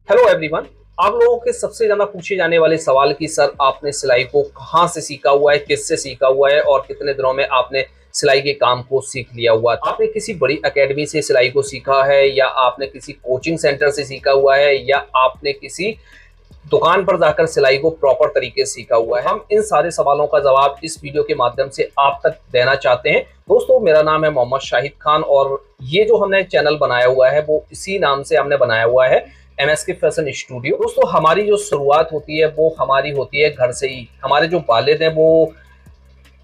Hello everyone. आप लोगों के सबसे ज्यादा पूछे जाने वाले सवाल कि सर आपने सिलाई को कहाँ से सीखा हुआ है, किससे सीखा हुआ है और कितने दिनों में आपने सिलाई के काम को सीख लिया हुआ। आपने किसी बड़ी एकेडमी से सिलाई को सीखा है या आपने किसी कोचिंग सेंटर से सीखा हुआ है या आपने किसी दुकान पर जाकर सिलाई को प्रॉपर तरीके से सीखा हुआ है। हम इन सारे सवालों का जवाब इस वीडियो के माध्यम से आप तक देना चाहते हैं। दोस्तों, मेरा नाम है मोहम्मद शाहिद खान और ये जो हमने चैनल बनाया हुआ है वो इसी नाम से हमने बनाया हुआ है, MSK फैशन स्टूडियो। दोस्तों, हमारी जो शुरुआत होती है वो हमारी होती है घर से ही। हमारे जो वालिद हैं वो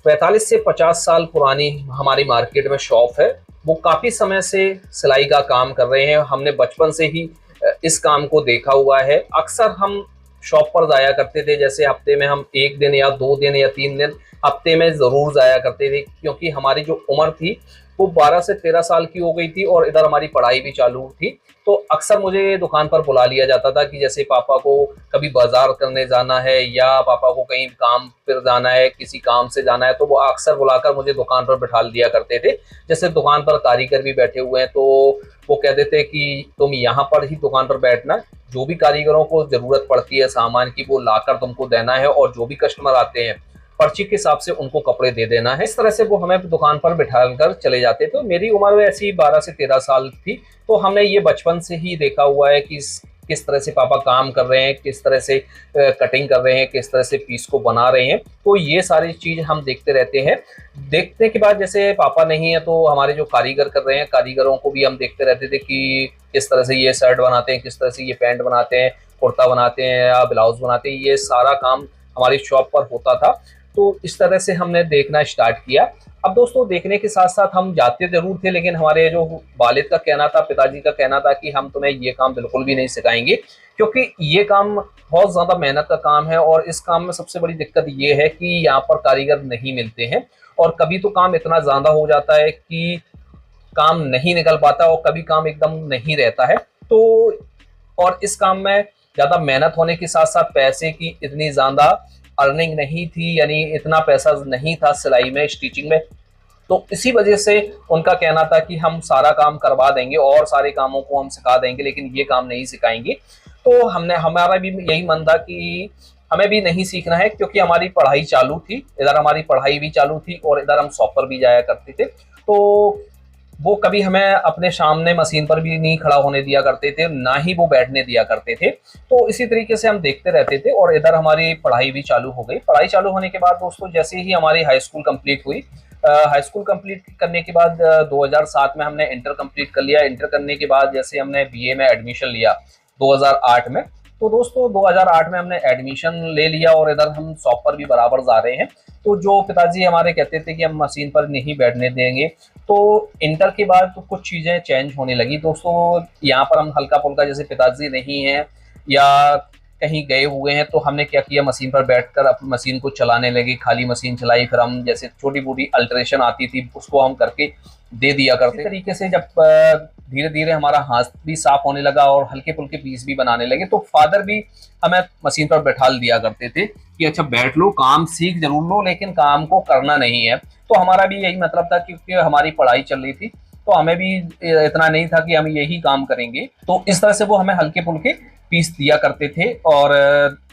45 से 50 साल पुरानी हमारी मार्केट में शॉप है। वो काफ़ी समय से सिलाई का काम कर रहे हैं। हमने बचपन से ही इस काम को देखा हुआ है। अक्सर हम शॉप पर जाया करते थे, जैसे हफ्ते में हम 1 दिन या 2 दिन या 3 दिन हफ्ते में ज़रूर जाया करते थे, क्योंकि हमारी जो उम्र थी वो 12 से 13 साल की हो गई थी और इधर हमारी पढ़ाई भी चालू थी। तो अक्सर मुझे दुकान पर बुला लिया जाता था कि जैसे पापा को कभी बाजार करने जाना है या पापा को कहीं काम पर जाना है, किसी काम से जाना है, तो वो अक्सर बुलाकर मुझे दुकान पर बिठा दिया करते थे। जैसे दुकान पर कारीगर भी बैठे हुए हैं तो वो कहते थे कि तुम यहाँ पर ही दुकान पर बैठना, जो भी कारीगरों को ज़रूरत पड़ती है सामान की वो लाकर तुमको देना है और जो भी कस्टमर आते हैं पर्ची के हिसाब से उनको कपड़े दे देना है। इस तरह से वो हमें दुकान पर बिठा कर चले जाते। तो मेरी उम्र ऐसी 12 से 13 साल थी। तो हमने ये बचपन से ही देखा हुआ है कि किस तरह से पापा काम कर रहे हैं, किस तरह से कटिंग कर रहे हैं, किस तरह से पीस को बना रहे हैं। तो ये सारी चीज़ हम देखते रहते हैं। देखने के बाद जैसे पापा नहीं है तो हमारे जो कारीगर कर रहे हैं, कारीगरों को भी हम देखते रहते थे कि किस तरह से ये शर्ट बनाते हैं, किस तरह से ये पैंट बनाते हैं, कुर्ता बनाते हैं या ब्लाउज बनाते हैं। ये सारा काम हमारी शॉप पर होता था। तो इस तरह से हमने देखना स्टार्ट किया। अब दोस्तों, देखने के साथ साथ हम जाते ज़रूर थे, लेकिन हमारे जो वालिद का कहना था, पिताजी का कहना था कि हम तुम्हें ये काम बिल्कुल भी नहीं सिखाएंगे, क्योंकि ये काम बहुत ज़्यादा मेहनत का काम है और इस काम में सबसे बड़ी दिक्कत ये है कि यहाँ पर कारीगर नहीं मिलते हैं और कभी तो काम इतना ज़्यादा हो जाता है कि काम नहीं निकल पाता और कभी काम एकदम नहीं रहता है। तो और इस काम में ज़्यादा मेहनत होने के साथ साथ पैसे की इतनी ज़्यादा अर्निंग नहीं थी, यानी इतना पैसा नहीं था सिलाई में, स्टिचिंग में। तो इसी वजह से उनका कहना था कि हम सारा काम करवा देंगे और सारे कामों को हम सिखा देंगे, लेकिन ये काम नहीं सिखाएंगे। तो हमारा भी यही मन था कि हमें भी नहीं सीखना है, क्योंकि हमारी पढ़ाई चालू थी, इधर हमारी पढ़ाई भी चालू थी और इधर हम शॉप पर भी जाया करते थे। तो वो कभी हमें अपने सामने मशीन पर भी नहीं खड़ा होने दिया करते थे, ना ही वो बैठने दिया करते थे। तो इसी तरीके से हम देखते रहते थे और इधर हमारी पढ़ाई भी चालू हो गई। पढ़ाई चालू होने के बाद दोस्तों, जैसे ही हमारी हाई स्कूल कंप्लीट हुई, हाई स्कूल कंप्लीट करने के बाद 2007 में हमने इंटर कंप्लीट कर लिया। इंटर करने के बाद जैसे हमने बीए में एडमिशन लिया 2008 में। तो दोस्तों, 2008 में हमने एडमिशन ले लिया और इधर हम शॉप पर भी बराबर जा रहे हैं। तो जो पिताजी हमारे कहते थे कि हम मशीन पर नहीं बैठने देंगे, तो इंटर के बाद तो कुछ चीज़ें चेंज होने लगी दोस्तों। यहाँ पर हम हल्का फुल्का, जैसे पिताजी नहीं हैं या कहीं गए हुए हैं, तो हमने क्या किया, मशीन पर बैठकर अपनी मशीन को चलाने लगे। खाली मशीन चलाई, फिर हम जैसे छोटी मोटी अल्टरेशन आती थी उसको हम करके दे दिया करते। तरीके से जब धीरे धीरे हमारा हाथ भी साफ होने लगा और हल्के फुल्के पीस भी बनाने लगे, तो फादर भी हमें मशीन पर बैठा दिया करते थे कि अच्छा बैठ लो, काम सीख जरूर लो, लेकिन काम को करना नहीं है। तो हमारा भी यही मतलब था, क्योंकि हमारी पढ़ाई चल रही थी तो हमें भी इतना नहीं था कि हम यही काम करेंगे। तो इस तरह से वो हमें हल्के फुल्के पीस दिया करते थे और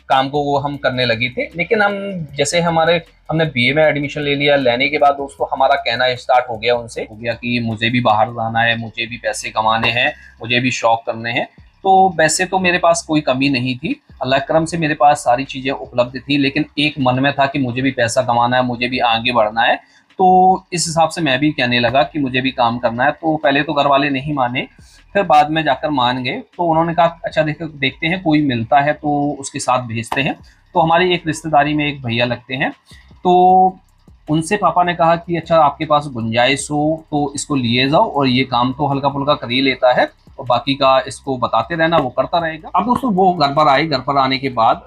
काम को वो हम करने लगे थे। लेकिन हम जैसे हमने बीए में एडमिशन ले लिया, लेने के बाद दोस्तों हमारा कहना स्टार्ट हो गया कि मुझे भी बाहर जाना है, मुझे भी पैसे कमाने हैं, मुझे भी शौक करने हैं। तो वैसे तो मेरे पास कोई कमी नहीं थी, अल्लाह करम से मेरे पास सारी चीज़ें उपलब्ध थी, लेकिन एक मन में था कि मुझे भी पैसा कमाना है, मुझे भी आगे बढ़ना है। तो इस हिसाब से मैं भी कहने लगा कि मुझे भी काम करना है। तो पहले तो घर वाले नहीं माने, फिर बाद में जाकर मान गए। तो उन्होंने कहा अच्छा देखते हैं, कोई मिलता है तो उसके साथ भेजते हैं। तो हमारी एक रिश्तेदारी में एक भैया लगते हैं, तो उनसे पापा ने कहा कि अच्छा आपके पास गुंजाइश हो तो इसको लिए जाओ, और ये काम तो हल्का फुल्का कर ही लेता है और बाकी का इसको बताते रहना, वो करता रहेगा। अब दोस्तों वो घर पर आए, घर पर आने के बाद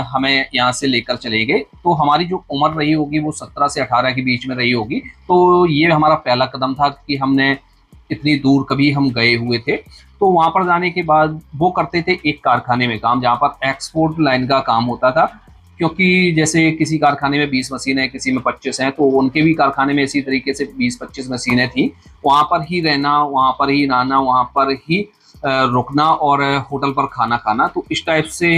हमें यहाँ से लेकर चले गए। तो हमारी जो उम्र रही होगी वो 17 से 18 के बीच में रही होगी। तो ये हमारा पहला कदम था कि हमने इतनी दूर कभी हम गए हुए थे। तो वहाँ पर जाने के बाद वो करते थे एक कारखाने में काम, जहाँ पर एक्सपोर्ट लाइन का काम होता था। क्योंकि जैसे किसी कारखाने में 20 मशीनें, किसी में 25 हैं, तो उनके भी कारखाने में इसी तरीके से 20-25 मशीनें थी। वहाँ पर ही रहना, वहाँ पर ही नहाना, वहाँ पर ही रुकना और होटल पर खाना खाना। तो इस टाइप से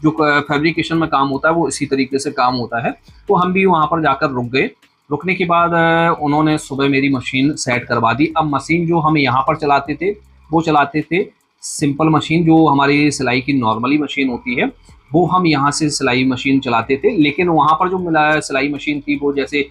जो फैब्रिकेशन में काम होता है वो इसी तरीके से काम होता है। तो हम भी वहाँ पर जाकर रुक गए। रुकने के बाद उन्होंने सुबह मेरी मशीन सेट करवा दी। अब मशीन जो हम यहाँ पर चलाते थे वो चलाते थे सिंपल मशीन, जो हमारी सिलाई की नॉर्मली मशीन होती है वो हम यहाँ से सिलाई मशीन चलाते थे। लेकिन वहाँ पर जो सिलाई मशीन थी वो जैसे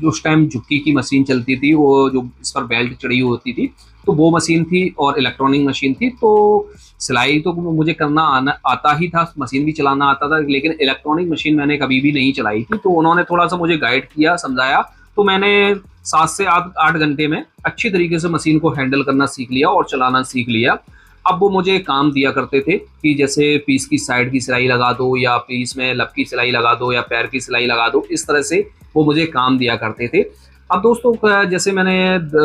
उस टाइम झुक्की की मशीन चलती थी, वो जो इस पर बेल्ट चढ़ी होती थी, तो वो मशीन थी और इलेक्ट्रॉनिक मशीन थी। तो सिलाई तो मुझे करना आता ही था, मशीन भी चलाना आता था, लेकिन इलेक्ट्रॉनिक मशीन मैंने कभी भी नहीं चलाई थी। तो उन्होंने थोड़ा सा मुझे गाइड किया, समझाया, तो मैंने 7 से 8 घंटे में अच्छी तरीके से मशीन को हैंडल करना सीख लिया और चलाना सीख लिया। अब वो मुझे काम दिया करते थे कि जैसे पीस की साइड की सिलाई लगा दो, या पीस में लब की सिलाई लगा दो, या पैर की सिलाई लगा दो, इस तरह से वो मुझे काम दिया करते थे। अब दोस्तों जैसे मैंने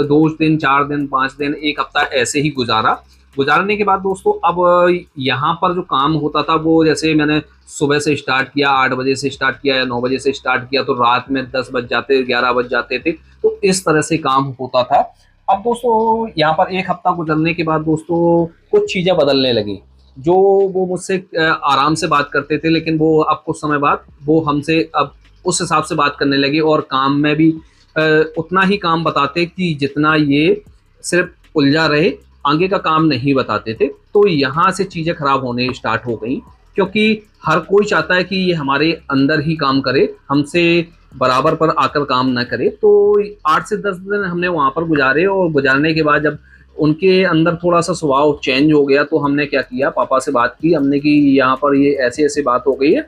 2 दिन, 4 दिन, 5 दिन, 1 हफ्ता ऐसे ही गुजारने के बाद दोस्तों अब यहाँ पर जो काम होता था वो जैसे मैंने सुबह से स्टार्ट किया, 8 बजे से स्टार्ट किया या 9 बजे से स्टार्ट किया, तो रात में 10 बज जाते, 11 बज जाते थे। तो इस तरह से काम होता था। अब दोस्तों यहाँ पर 1 हफ्ता गुजरने के बाद दोस्तों कुछ चीज़ें बदलने लगी। जो वो मुझसे आराम से बात करते थे, लेकिन वो अब कुछ समय बाद वो हमसे अब उस हिसाब से बात करने लगे, और काम में भी उतना ही काम बताते कि जितना ये सिर्फ उलझा रहे, आगे का काम नहीं बताते थे। तो यहाँ से चीज़ें खराब होने स्टार्ट हो गई, क्योंकि हर कोई चाहता है कि ये हमारे अंदर ही काम करे, हमसे बराबर पर आकर काम ना करे। तो 8 से 10 दिन हमने वहाँ पर गुजारे, और गुजारने के बाद जब उनके अंदर थोड़ा सा स्वभाव चेंज हो गया, तो हमने क्या किया, पापा से बात की हमने कि यहाँ पर ये ऐसे ऐसे बात हो गई है,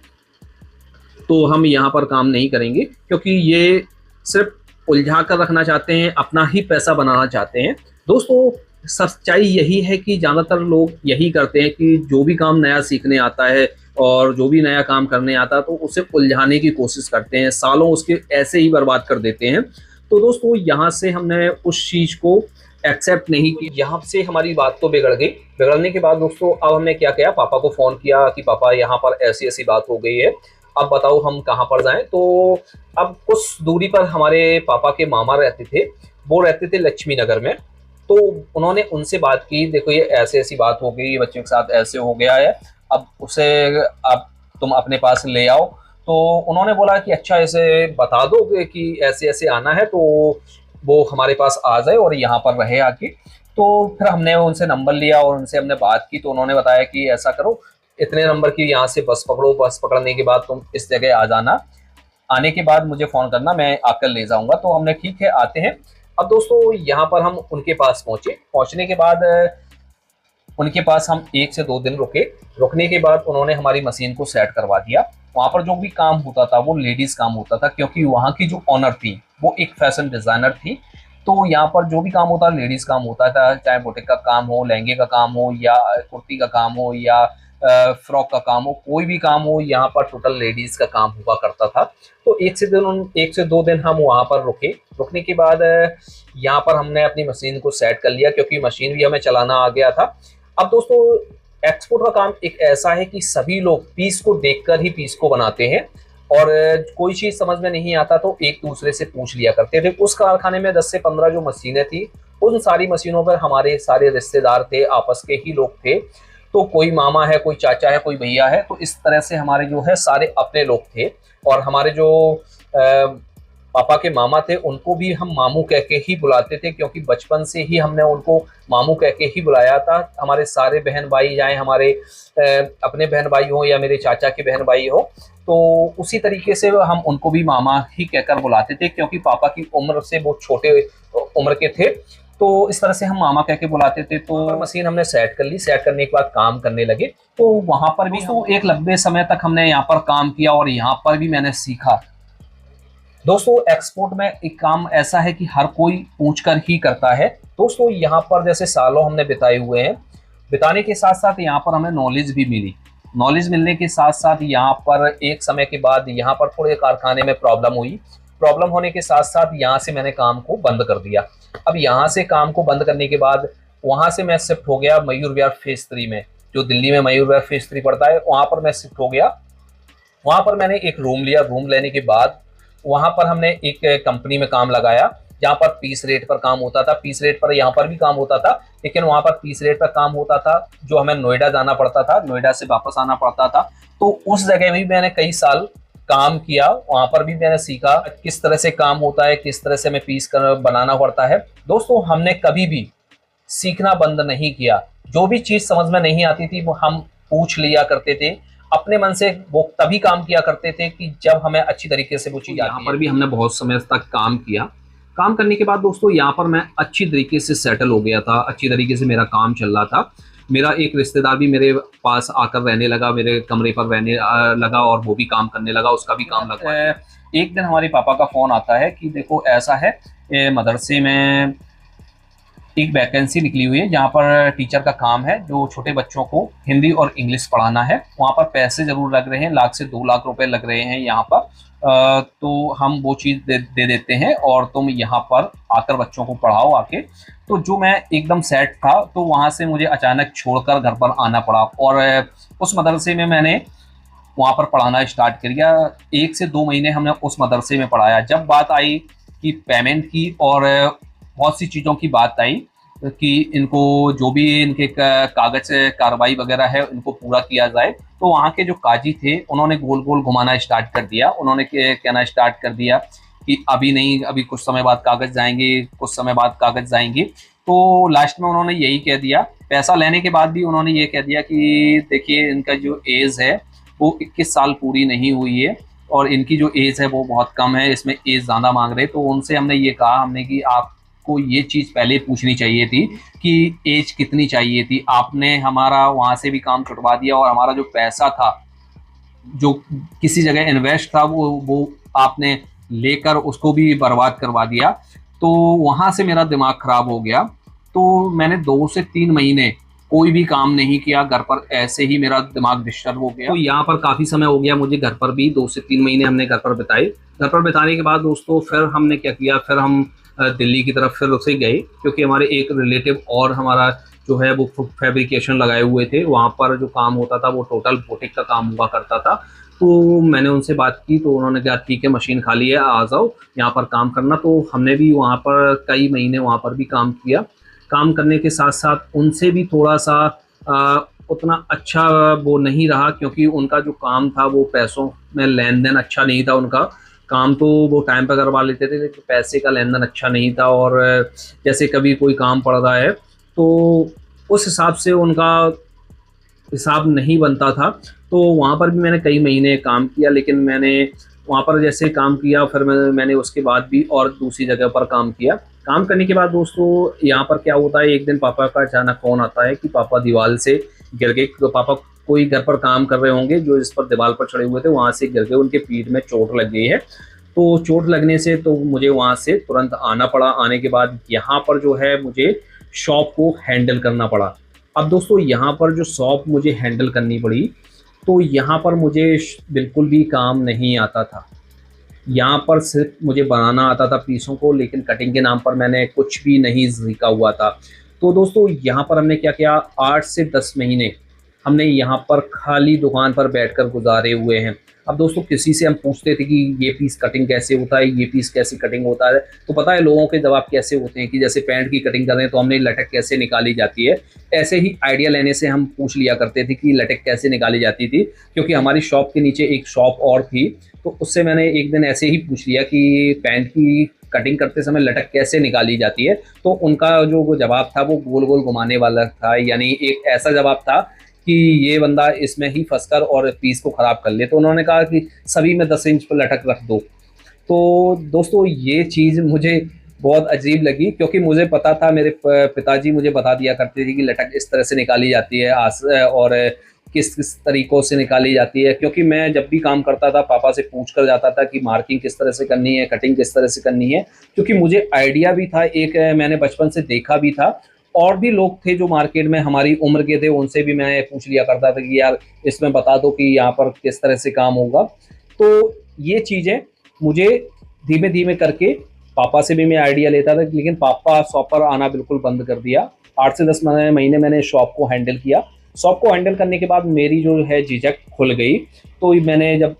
तो हम यहाँ पर काम नहीं करेंगे, क्योंकि ये सिर्फ उलझा कर रखना चाहते हैं, अपना ही पैसा बनाना चाहते हैं। दोस्तों सच्चाई यही है कि ज़्यादातर लोग यही करते हैं कि जो भी काम नया सीखने आता है और जो भी नया काम करने आता है तो उसे उलझाने की कोशिश करते हैं, सालों उसके ऐसे ही बर्बाद कर देते हैं। तो दोस्तों यहाँ से हमने उस चीज़ को एक्सेप्ट नहीं की, यहाँ से हमारी बात तो बिगड़ गई। बिगड़ने के बाद दोस्तों अब हमने क्या किया, पापा को फ़ोन किया कि पापा यहाँ पर ऐसी ऐसी बात हो गई है, अब बताओ हम कहाँ पर जाएं। तो अब कुछ दूरी पर हमारे पापा के मामा रहते थे, वो रहते थे लक्ष्मी नगर में। तो उन्होंने उनसे बात की, देखो ये ऐसे ऐसी बात हो गई, बच्चे के साथ ऐसे हो गया है, अब उसे अब तुम अपने पास ले आओ। तो उन्होंने बोला कि अच्छा ऐसे बता दो कि ऐसे ऐसे आना है, तो वो हमारे पास आ जाए और यहाँ पर रहे आके। तो फिर हमने उनसे नंबर लिया और उनसे हमने बात की, तो उन्होंने बताया कि ऐसा करो, इतने नंबर की यहाँ से बस पकड़ो, बस पकड़ने के बाद तुम इस जगह आ जाना, आने के बाद मुझे फ़ोन करना, मैं आकर ले जाऊँगा। तो हमने ठीक है आते हैं। अब दोस्तों यहाँ पर हम उनके पास पहुँचे। पहुँचने के बाद उनके पास हम 1 से 2 दिन रुके। रुकने के बाद उन्होंने हमारी मशीन को सेट करवा दिया। वहाँ पर जो भी काम होता था वो लेडीज़ काम होता था, क्योंकि वहाँ की जो ऑनर थी वो एक फैशन डिज़ाइनर थी। तो यहाँ पर जो भी काम होता है लेडीज़ काम होता था, चाहे बुटीक का काम हो, लहंगे का काम हो, या कुर्ती का काम हो, या फ्रॉक का काम हो, कोई भी काम हो, यहाँ पर टोटल लेडीज़ का काम हुआ करता था। तो 1 से 2 दिन हम वहाँ पर रुके। रुकने के बाद यहाँ पर हमने अपनी मशीन को सेट कर लिया, क्योंकि मशीन भी हमें चलाना आ गया था। अब दोस्तों एक्सपोर्ट का काम एक ऐसा है कि सभी लोग पीस को देखकर ही पीस को बनाते हैं, और कोई चीज़ समझ में नहीं आता तो एक दूसरे से पूछ लिया करते थे। उस कारखाने में 10 से 15 जो मशीनें थी, उन सारी मशीनों पर हमारे सारे रिश्तेदार थे, आपस के ही लोग थे। तो कोई मामा है, कोई चाचा है, कोई भैया है, तो इस तरह से हमारे जो है सारे अपने लोग थे। और हमारे जो पापा के मामा थे उनको भी हम मामू कह के ही बुलाते थे, क्योंकि बचपन से ही हमने उनको मामू कह के ही बुलाया था। हमारे सारे बहन भाई, चाहे हमारे अपने बहन भाई हो या मेरे चाचा के बहन भाई हो, तो उसी तरीके से हम उनको भी मामा ही कहकर बुलाते थे, क्योंकि पापा की उम्र से बहुत छोटे उम्र के थे। तो इस तरह से हम मामा कह के बुलाते थे। तो मशीन हमने सेट कर ली। सेट करने के बाद काम करने लगे। तो वहाँ पर भी तो एक लंबे समय तक हमने यहाँ पर काम किया, और यहाँ पर भी मैंने सीखा। दोस्तों एक्सपोर्ट में एक काम ऐसा है कि हर कोई पूछकर ही करता है। दोस्तों यहाँ पर जैसे सालों हमने बिताए हुए हैं, बिताने के साथ साथ यहाँ पर हमें नॉलेज भी मिली। नॉलेज मिलने के साथ साथ यहाँ पर एक समय के बाद यहाँ पर थोड़े कारखाने में प्रॉब्लम हुई। प्रॉब्लम होने के साथ साथ यहाँ से मैंने काम को बंद कर दिया। अब यहाँ से काम को बंद करने के बाद वहाँ से मैं शिफ्ट हो गया मयूर विहार फेज 3 में, जो दिल्ली में मयूर विहार फेज 3 पड़ता है, वहाँ पर मैं शिफ्ट हो गया। वहाँ पर मैंने एक रूम लिया। रूम लेने के बाद वहाँ पर हमने एक कंपनी में काम लगाया, जहाँ पर पीस रेट पर काम होता था। पीस रेट पर यहाँ पर भी काम होता था, लेकिन वहाँ पर पीस रेट पर काम होता था जो हमें नोएडा जाना पड़ता था, नोएडा से वापस आना पड़ता था। तो उस जगह भी मैंने कई साल काम किया, वहां पर भी मैंने सीखा किस तरह से काम होता है, किस तरह से हमें पीस कर बनाना पड़ता है। दोस्तों, हमने कभी भी सीखना बंद नहीं किया। जो भी चीज समझ में नहीं आती थी वो हम पूछ लिया करते थे अपने मन से। वो तभी काम किया करते थे कि जब हमें अच्छी तरीके से वो चीज आती है। यहाँ पर भी हमने बहुत समय तक काम किया। काम करने के बाद दोस्तों यहाँ पर मैं अच्छी तरीके से सेटल हो गया था, अच्छी तरीके से मेरा काम चल रहा था। मेरा एक रिश्तेदार भी मेरे पास आकर रहने लगा, मेरे कमरे पर रहने लगा, और वो भी काम करने लगा, उसका भी काम लगा। एक दिन हमारे पापा का फोन आता है कि देखो ऐसा है, मदरसे में एक वैकेंसी निकली हुई है जहाँ पर टीचर का काम है जो छोटे बच्चों को हिंदी और इंग्लिश पढ़ाना है। वहाँ पर पैसे जरूर लग रहे हैं, 1 से 2 लाख रुपए लग रहे हैं यहाँ पर। तो हम वो चीज़ दे देते हैं और तुम यहाँ पर आकर बच्चों को पढ़ाओ आके। तो जो मैं एकदम सेट था, तो वहाँ से मुझे अचानक छोड़कर घर पर आना पड़ा, और उस मदरसे में मैंने वहाँ पर पढ़ाना स्टार्ट कर दिया। 1 से 2 महीने हमने उस मदरसे में पढ़ाया। जब बात आई कि पेमेंट की और बहुत सी चीज़ों की बात आई कि इनको जो भी इनके कागज कार्रवाई वगैरह है इनको पूरा किया जाए, तो वहाँ के जो काजी थे उन्होंने गोल गोल घुमाना स्टार्ट कर दिया। उन्होंने कहना स्टार्ट कर दिया कि अभी नहीं, अभी कुछ समय बाद कागज जाएंगे, कुछ समय बाद कागज जाएंगे। तो लास्ट में उन्होंने यही कह दिया, पैसा लेने के बाद भी उन्होंने ये कह दिया कि देखिए इनका जो एज है वो 21 साल पूरी नहीं हुई है और इनकी जो एज है वो बहुत कम है, इसमें एज ज़्यादा मांग रहे। तो उनसे हमने ये कहा हमने कि आपको ये चीज़ पहले पूछनी चाहिए थी कि एज कितनी चाहिए थी। आपने हमारा वहाँ से भी काम छुटवा दिया और हमारा जो पैसा था जो किसी जगह इन्वेस्ट था वो आपने लेकर उसको भी बर्बाद करवा दिया। तो वहाँ से मेरा दिमाग ख़राब हो गया। तो मैंने 2 से 3 महीने कोई भी काम नहीं किया, घर पर ऐसे ही मेरा दिमाग डिस्टर्ब हो गया। तो यहाँ पर काफ़ी समय हो गया मुझे, घर पर भी 2 से 3 महीने हमने घर पर बिताए। घर पर बिताने के बाद दोस्तों फिर हमने क्या किया, फिर हम दिल्ली की तरफ फिर उसे गए, क्योंकि हमारे एक रिलेटिव और हमारा जो है वो फैब्रिकेशन लगाए हुए थे। वहाँ पर जो काम होता था वो टोटल बुटीक का काम हुआ करता था। तो मैंने उनसे बात की तो उन्होंने कहा ठीक है, मशीन खाली है, आ जाओ यहाँ पर काम करना। तो हमने भी वहाँ पर कई महीने वहाँ पर भी काम किया। काम करने के साथ साथ उनसे भी थोड़ा सा उतना अच्छा वो नहीं रहा, क्योंकि उनका जो काम था वो पैसों में लेन देन अच्छा नहीं था। उनका काम तो वो टाइम पर करवा लेते थे, लेकिन पैसे का लेन देन अच्छा नहीं था। और जैसे कभी कोई काम पड़ रहा है तो उस हिसाब से उनका हिसाब नहीं बनता था। तो वहाँ पर भी मैंने कई महीने काम किया, लेकिन मैंने वहाँ पर जैसे काम किया फिर मैंने उसके बाद भी और दूसरी जगह पर काम किया। काम करने के बाद दोस्तों यहाँ पर क्या होता है, एक दिन पापा का अचानक फ़ोन आता है कि पापा दीवार से गिर गए। तो पापा कोई घर पर काम कर रहे होंगे, जो जिस पर दीवार पर चढ़े हुए थे वहाँ से गिर गए, उनके पीठ में चोट लग गई है। तो चोट लगने से तो मुझे वहाँ से तुरंत आना पड़ा। आने के बाद यहाँ पर जो है मुझे शॉप को हैंडल करना पड़ा। अब दोस्तों यहाँ पर जो शॉप मुझे हैंडल करनी पड़ी, तो यहाँ पर मुझे बिल्कुल भी काम नहीं आता था। यहाँ पर सिर्फ मुझे बनाना आता था पीसों को, लेकिन कटिंग के नाम पर मैंने कुछ भी नहीं सीखा हुआ था। तो दोस्तों यहाँ पर हमने क्या किया, 8 से 10 महीने हमने यहाँ पर खाली दुकान पर बैठकर गुजारे हुए हैं। अब दोस्तों किसी से हम पूछते थे कि ये पीस कटिंग कैसे होता है, ये पीस कैसे कटिंग होता है, तो पता है लोगों के जवाब कैसे होते हैं कि जैसे पैंट की कटिंग कर रहे हैं तो हमने लटक कैसे निकाली जाती है। ऐसे ही आइडिया लेने से हम पूछ लिया करते थे कि लटक कैसे निकाली जाती थी, क्योंकि हमारी शॉप के नीचे एक शॉप और थी। तो उससे मैंने एक दिन ऐसे ही पूछ लिया कि पैंट की कटिंग करते समय लटक कैसे निकाली जाती है। तो उनका जो जवाब था वो गोल गोल घुमाने वाला था, यानी एक ऐसा जवाब था कि ये बंदा इसमें ही फंसकर और पीस को ख़राब कर ले। तो उन्होंने कहा कि सभी में 10 इंच पर लटक रख दो। तो दोस्तों ये चीज़ मुझे बहुत अजीब लगी, क्योंकि मुझे पता था, मेरे पिताजी मुझे बता दिया करते थे कि लटक इस तरह से निकाली जाती है और किस किस तरीक़ों से निकाली जाती है। क्योंकि मैं जब भी काम करता था पापा से पूछ कर जाता था कि मार्किंग किस तरह से करनी है, कटिंग किस तरह से करनी है, क्योंकि मुझे आइडिया भी था, एक मैंने बचपन से देखा भी था। और भी लोग थे जो मार्केट में हमारी उम्र के थे, उनसे भी मैं पूछ लिया करता था कि यार इसमें बता दो कि यहाँ पर किस तरह से काम होगा। तो ये चीज़ें मुझे धीमे धीमे करके पापा से भी मैं आइडिया लेता था, लेकिन पापा शॉप पर आना बिल्कुल बंद कर दिया। 8 से 10 महीने मैंने शॉप को हैंडल किया। शॉप को हैंडल करने के बाद मेरी जो है झिझक खुल गई। तो मैंने जब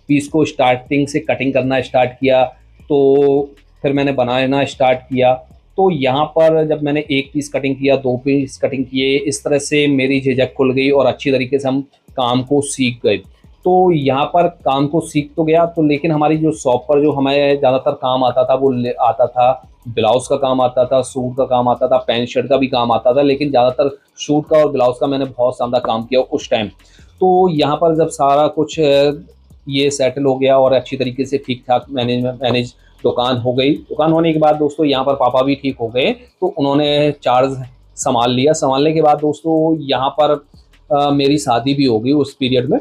पीस को स्टार्टिंग से कटिंग करना स्टार्ट किया, तो फिर मैंने बनाना स्टार्ट किया। तो यहाँ पर जब मैंने 1 पीस कटिंग किया, 2 पीस कटिंग किए, इस तरह से मेरी झिझक खुल गई और अच्छी तरीके से हम काम को सीख गए। तो यहाँ पर काम को सीख तो गया, तो लेकिन हमारी जो शॉप पर जो हमें ज़्यादातर काम आता था वो आता था, ब्लाउज़ का काम आता था, सूट का काम आता था, पैंट शर्ट का भी काम आता था, लेकिन ज़्यादातर सूट का और ब्लाउज़ का मैंने बहुत शानदार काम किया उस टाइम। तो यहाँ पर जब सारा कुछ ये सेटल हो गया और अच्छी तरीके से ठीक-ठाक मैनेज दुकान हो गई। दुकान होने के बाद दोस्तों यहाँ पर पापा भी ठीक हो गए, तो उन्होंने चार्ज सँभाल लिया। सँभालने के बाद दोस्तों यहाँ पर मेरी शादी भी हो गई उस पीरियड में।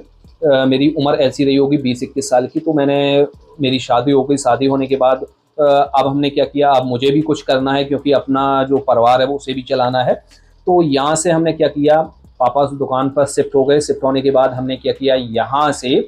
मेरी उम्र ऐसी रही होगी 20-21 साल की, तो मेरी शादी हो गई। शादी होने के बाद अब हमने क्या किया, अब मुझे भी कुछ करना है क्योंकि अपना जो परिवार है वो उसे भी चलाना है। तो यहाँ से हमने क्या किया, पापा उस दुकान पर शिफ्ट हो गए। शिफ्ट होने के बाद हमने क्या किया, यहाँ से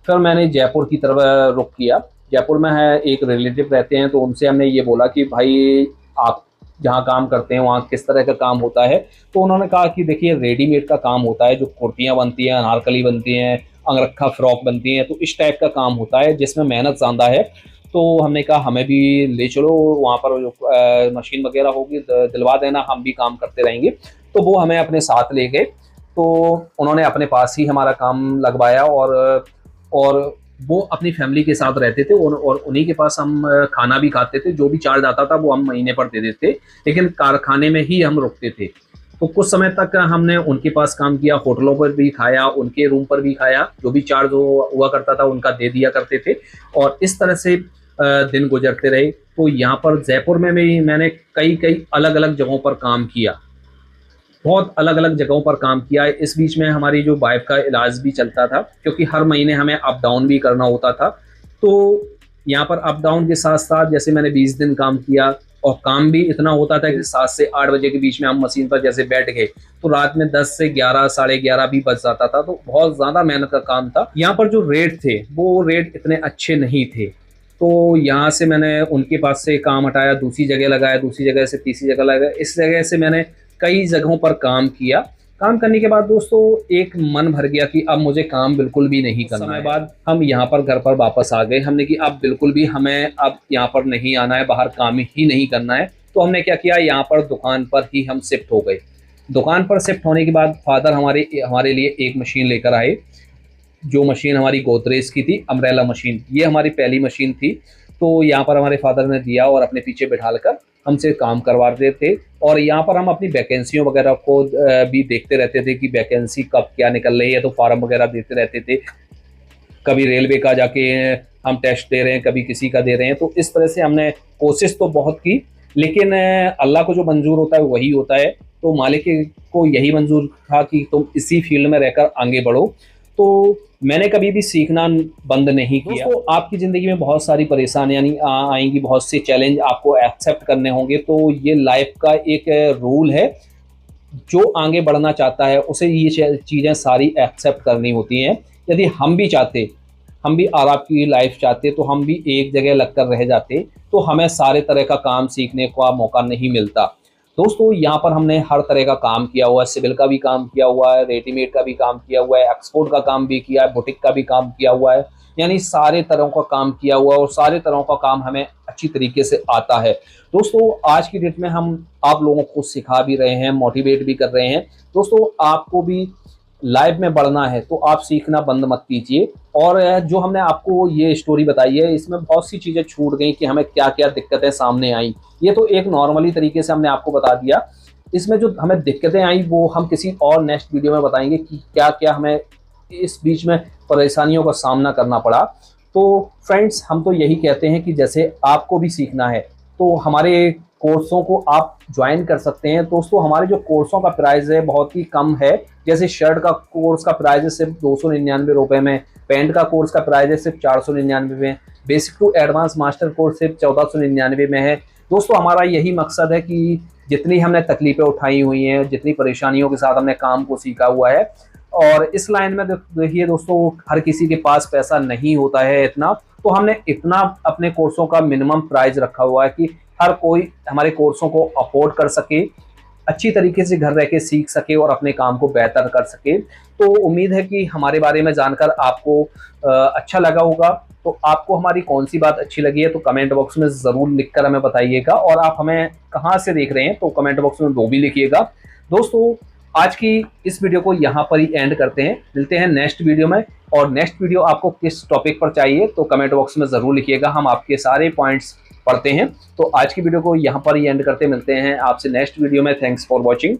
फिर मैंने जयपुर की तरफ रुख किया। जयपुर में है एक रिलेटिव रहते हैं, तो उनसे हमने ये बोला कि भाई आप जहाँ काम करते हैं वहाँ किस तरह का काम होता है। तो उन्होंने कहा कि देखिए रेडीमेड का काम होता है, जो कुर्तियाँ बनती हैं, अनारकली बनती हैं, अंगरखा फ्रॉक बनती हैं, तो इस टाइप का काम होता है जिसमें मेहनत ज़्यादा है। तो हमने कहा हमें भी ले चलो, वहाँ पर जो मशीन वगैरह होगी दिलवा देना, हम भी काम करते रहेंगे। तो वो हमें अपने साथ ले गए। तो उन्होंने अपने पास ही हमारा काम लगवाया और वो अपनी फैमिली के साथ रहते थे और उन्हीं के पास हम खाना भी खाते थे। जो भी चार्ज आता था वो हम महीने पर दे देते, लेकिन कारखाने में ही हम रुकते थे। तो कुछ समय तक हमने उनके पास काम किया, होटलों पर भी खाया, उनके रूम पर भी खाया, जो भी चार्ज हुआ करता था उनका दे दिया करते थे और इस तरह से दिन गुजरते रहे। तो यहाँ पर जयपुर में भी मैंने कई अलग अलग जगहों पर काम किया, बहुत अलग अलग जगहों पर काम किया। इस बीच में हमारी जो वाइफ का इलाज भी चलता था, क्योंकि हर महीने हमें अप डाउन भी करना होता था। तो यहाँ पर अप डाउन के साथ साथ जैसे मैंने 20 दिन काम किया और काम भी इतना होता था कि 7 से 8 बजे के बीच में हम मशीन पर जैसे बैठ गए तो रात में 10 से 11 साढ़े 11 भी बज जाता था। तो बहुत ज़्यादा मेहनत का काम था। यहाँ पर जो रेट थे वो रेट इतने अच्छे नहीं थे। तो यहाँ से मैंने उनके पास से काम हटाया, दूसरी जगह लगाया, दूसरी जगह से तीसरी जगह लगाया। इस जगह से मैंने कई जगहों पर काम किया। काम करने के बाद दोस्तों एक मन भर गया कि अब मुझे काम बिल्कुल भी नहीं करना है। बाद हम यहाँ पर घर पर वापस आ गए। हमने कि अब बिल्कुल भी हमें अब यहाँ पर नहीं आना है, बाहर काम ही नहीं करना है। तो हमने क्या किया, यहाँ पर दुकान पर ही हम शिफ्ट हो गए। दुकान पर शिफ्ट होने के बाद फादर हमारे लिए एक मशीन लेकर आए, जो मशीन हमारी गोदरेज की थी, अम्ब्रेला मशीन। ये हमारी पहली मशीन थी। तो यहाँ पर हमारे फादर ने दिया और अपने पीछे बिठाकर हमसे काम करवाते थे और यहाँ पर हम अपनी वैकेंसियों वगैरह को भी देखते रहते थे कि वैकेंसी कब क्या निकल रही है। तो फार्म वगैरह देते रहते थे, कभी रेलवे का जाके हम टेस्ट दे रहे हैं, कभी किसी का दे रहे हैं। तो इस तरह से हमने कोशिश तो बहुत की, लेकिन अल्लाह को जो मंजूर होता है वही होता है। तो मालिक को यही मंजूर था कि तुम इसी फील्ड में रहकर आगे बढ़ो। तो मैंने कभी भी सीखना बंद नहीं किया। तो आपकी ज़िंदगी में बहुत सारी परेशानियाँ आएंगी, बहुत से चैलेंज आपको एक्सेप्ट करने होंगे। तो ये लाइफ का एक रूल है, जो आगे बढ़ना चाहता है उसे ये चीज़ें सारी एक्सेप्ट करनी होती हैं। यदि हम भी आराम की लाइफ चाहते तो हम भी एक जगह लगकर रह जाते, तो हमें सारे तरह का काम सीखने का मौका नहीं मिलता। दोस्तों यहाँ पर हमने हर तरह का काम किया हुआ है, सिविल का भी काम किया हुआ है, रेडीमेड का भी काम किया हुआ है, एक्सपोर्ट का काम भी किया है, बुटीक का भी काम किया हुआ है, यानी सारे तरह का काम किया हुआ है और सारे तरह का काम हमें अच्छी तरीके से आता है। दोस्तों आज की डेट में हम आप लोगों को सिखा भी रहे हैं, मोटिवेट भी कर रहे हैं। दोस्तों आपको भी लाइफ में बढ़ना है तो आप सीखना बंद मत कीजिए। और जो हमने आपको ये स्टोरी बताई है, इसमें बहुत सी चीज़ें छूट गई कि हमें क्या क्या दिक्कतें सामने आई। ये तो एक नॉर्मली तरीके से हमने आपको बता दिया। इसमें जो हमें दिक्कतें आई वो हम किसी और नेक्स्ट वीडियो में बताएंगे कि क्या क्या हमें इस बीच में परेशानियों का सामना करना पड़ा। तो फ्रेंड्स हम तो यही कहते हैं कि जैसे आपको भी सीखना है तो हमारे कोर्सों को आप ज्वाइन कर सकते हैं। दोस्तों हमारे जो कोर्सों का प्राइस है बहुत ही कम है। जैसे शर्ट का कोर्स का प्राइस है सिर्फ 299 रुपये में, पैंट का कोर्स का प्राइस है सिर्फ 499 में, basic to advance master course सिर्फ 1499 में है। दोस्तों हमारा यही मकसद है कि जितनी हमने तकलीफ़ें उठाई हुई हैं, जितनी परेशानियों के साथ हमने काम को सीखा हुआ है, और इस लाइन में देखिए दोस्तों हर किसी के पास पैसा नहीं होता है इतना, तो हमने इतना अपने कोर्सों का मिनिमम प्राइस रखा हुआ है कि हर कोई हमारे कोर्सों को अफोर्ड कर सके, अच्छी तरीके से घर रह के सीख सके और अपने काम को बेहतर कर सके। तो उम्मीद है कि हमारे बारे में जानकर आपको अच्छा लगा होगा। तो आपको हमारी कौन सी बात अच्छी लगी है तो कमेंट बॉक्स में ज़रूर लिखकर हमें बताइएगा, और आप हमें कहाँ से देख रहे हैं तो कमेंट बॉक्स में वो भी लिखिएगा। दोस्तों, आज की इस वीडियो को यहाँ पर ही एंड करते हैं, मिलते हैं नेक्स्ट वीडियो में। और नेक्स्ट वीडियो आपको किस टॉपिक पर चाहिए तो कमेंट बॉक्स में ज़रूर लिखिएगा, हम आपके सारे पॉइंट्स पढ़ते हैं। तो आज की वीडियो को यहाँ पर ही एंड करते, मिलते हैं आपसे नेक्स्ट वीडियो में। Thanks for watching.